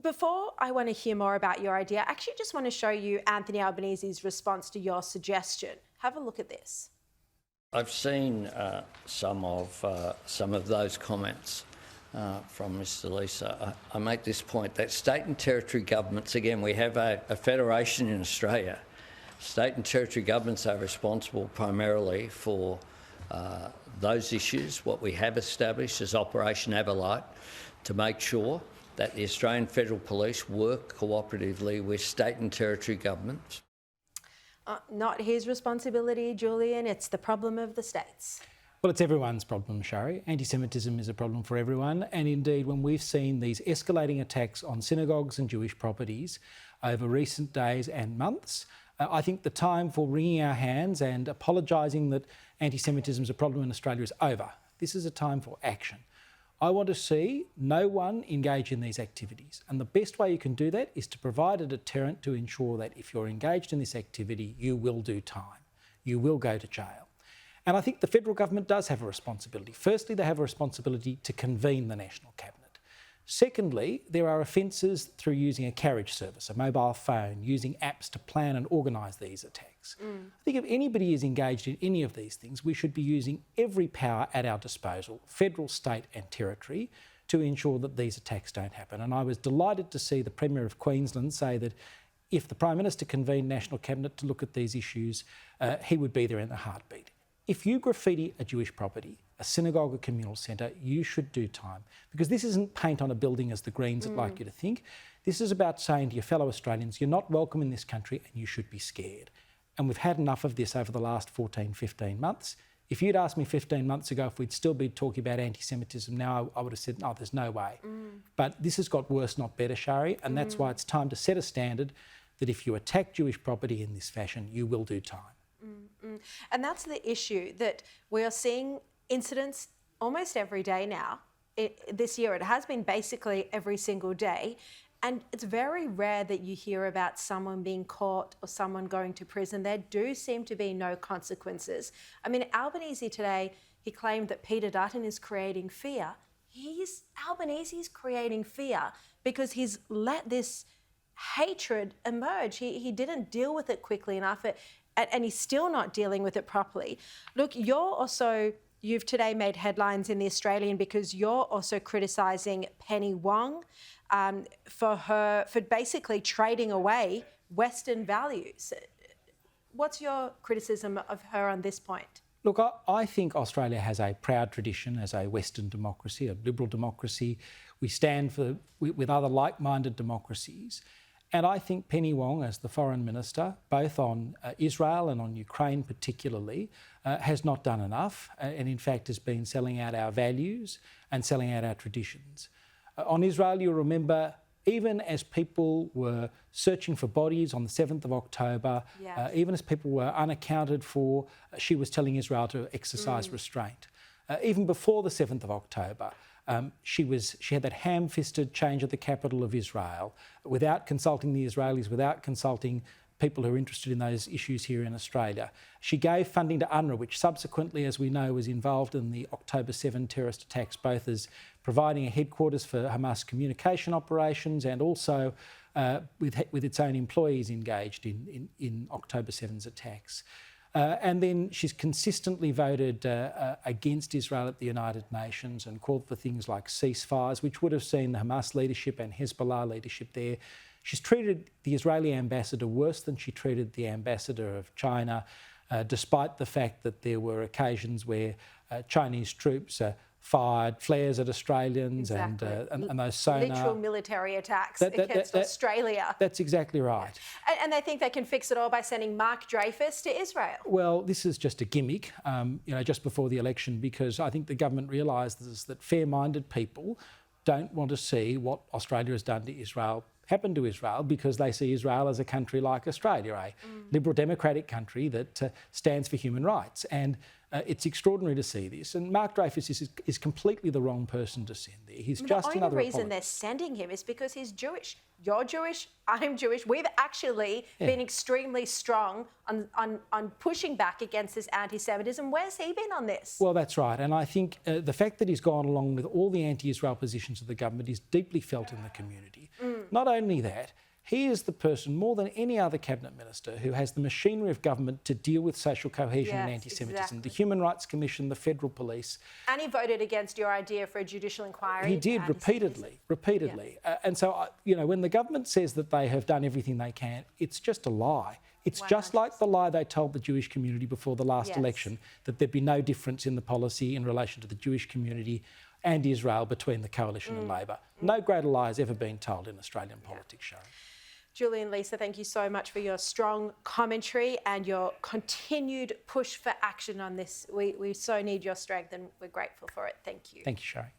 Before I want to hear more about your idea, I actually just want to show you Anthony Albanese's response to your suggestion. Have a look at this. I've seen some of those comments from Mr. Lisa. I make this point that state and territory governments, again, we have a federation in Australia. State and territory governments are responsible primarily for those issues. What we have established is Operation Avalite to make sure that the Australian Federal Police work cooperatively with state and territory governments. Not his responsibility, Julian. It's the problem of the states. Well, it's everyone's problem, Shari. Anti-Semitism is a problem for everyone. And indeed, when we've seen these escalating attacks on synagogues and Jewish properties over recent days and months, I think the time for wringing our hands and apologising that anti-Semitism is a problem in Australia is over. This is a time for action. I want to see no one engage in these activities. And the best way you can do that is to provide a deterrent to ensure that if you're engaged in this activity, you will do time. You will go to jail. And I think the federal government does have a responsibility. Firstly, they have a responsibility to convene the National Cabinet. Secondly, there are offences through using a carriage service, a mobile phone, using apps to plan and organise these attacks. I think if anybody is engaged in any of these things, we should be using every power at our disposal, federal, state and territory, to ensure that these attacks don't happen. And I was delighted to see the Premier of Queensland say that if the Prime Minister convened National Cabinet to look at these issues, he would be there in a heartbeat. If you graffiti a Jewish property, a synagogue or communal centre, you should do time. Because this isn't paint on a building as the Greens would like you to think. This is about saying to your fellow Australians, you're not welcome in this country and you should be scared. And we've had enough of this over the last 14, 15 months. If you'd asked me 15 months ago if we'd still be talking about anti-Semitism now, I would have said, no, there's no way. But this has got worse, not better, Shari, and that's why it's time to set a standard that if you attack Jewish property in this fashion, you will do time. And that's the issue, that we are seeing incidents almost every day now. This year it has been basically every single day. And it's very rare that you hear about someone being caught or someone going to prison. There do seem to be no consequences. I mean, Albanese today, he claimed that Peter Dutton is creating fear. Albanese's creating fear because he's let this hatred emerge. He didn't deal with it quickly enough. And he's still not dealing with it properly. Look, you've today made headlines in The Australian because you're also criticising Penny Wong for basically trading away Western values. What's your criticism of her on this point? Look, I think Australia has a proud tradition as a Western democracy, a liberal democracy. We stand with other like-minded democracies. And I think Penny Wong, as the Foreign Minister, both on Israel and on Ukraine particularly, has not done enough and in fact has been selling out our values and selling out our traditions. On Israel, you'll remember, even as people were searching for bodies on the 7th of October, even as people were unaccounted for, she was telling Israel to exercise restraint. Even before the 7th of October, she had that ham-fisted change at the capital of Israel without consulting the Israelis, without consulting people who are interested in those issues here in Australia. She gave funding to UNRWA, which subsequently, as we know, was involved in the October 7 terrorist attacks, both as providing a headquarters for Hamas communication operations and also with its own employees engaged in October 7's attacks. And then she's consistently voted against Israel at the United Nations and called for things like ceasefires, which would have seen the Hamas leadership and Hezbollah leadership there. She's treated the Israeli ambassador worse than she treated the ambassador of China, despite the fact that there were occasions where Chinese troops fired flares at Australians and those sonar... Literal military attacks against Australia. That's exactly right. And they think they can fix it all by sending Mark Dreyfus to Israel. Well, this is just a gimmick, just before the election, because I think the government realises that fair-minded people don't want to see what Australia has done to Israel happen to Israel, because they see Israel as a country like Australia, a liberal democratic country that stands for human rights. And it's extraordinary to see this. And Mark Dreyfus is completely the wrong person to send there. He's just another... The only reason they're sending him is because he's Jewish. You're Jewish, I'm Jewish. We've actually been extremely strong on pushing back against this anti-Semitism. Where's he been on this? Well, that's right. And I think the fact that he's gone along with all the anti-Israel positions of the government is deeply felt in the community. Not only that, he is the person, more than any other cabinet minister, who has the machinery of government to deal with social cohesion and Yes, anti-Semitism. exactly. The Human Rights Commission, the Federal Police. And he voted against your idea for a judicial inquiry. He into did anti-Semitism. repeatedly. And so, when the government says that they have done everything they can, it's just a lie. It's just like the lie they told the Jewish community before the last Yes. election, that there'd be no difference in the policy in relation to the Jewish community and Israel between the Coalition and Labor. No greater lie has ever been told in Australian politics, Shari. Julian, Lisa, thank you so much for your strong commentary and your continued push for action on this. We so need your strength and we're grateful for it. Thank you. Thank you, Shari.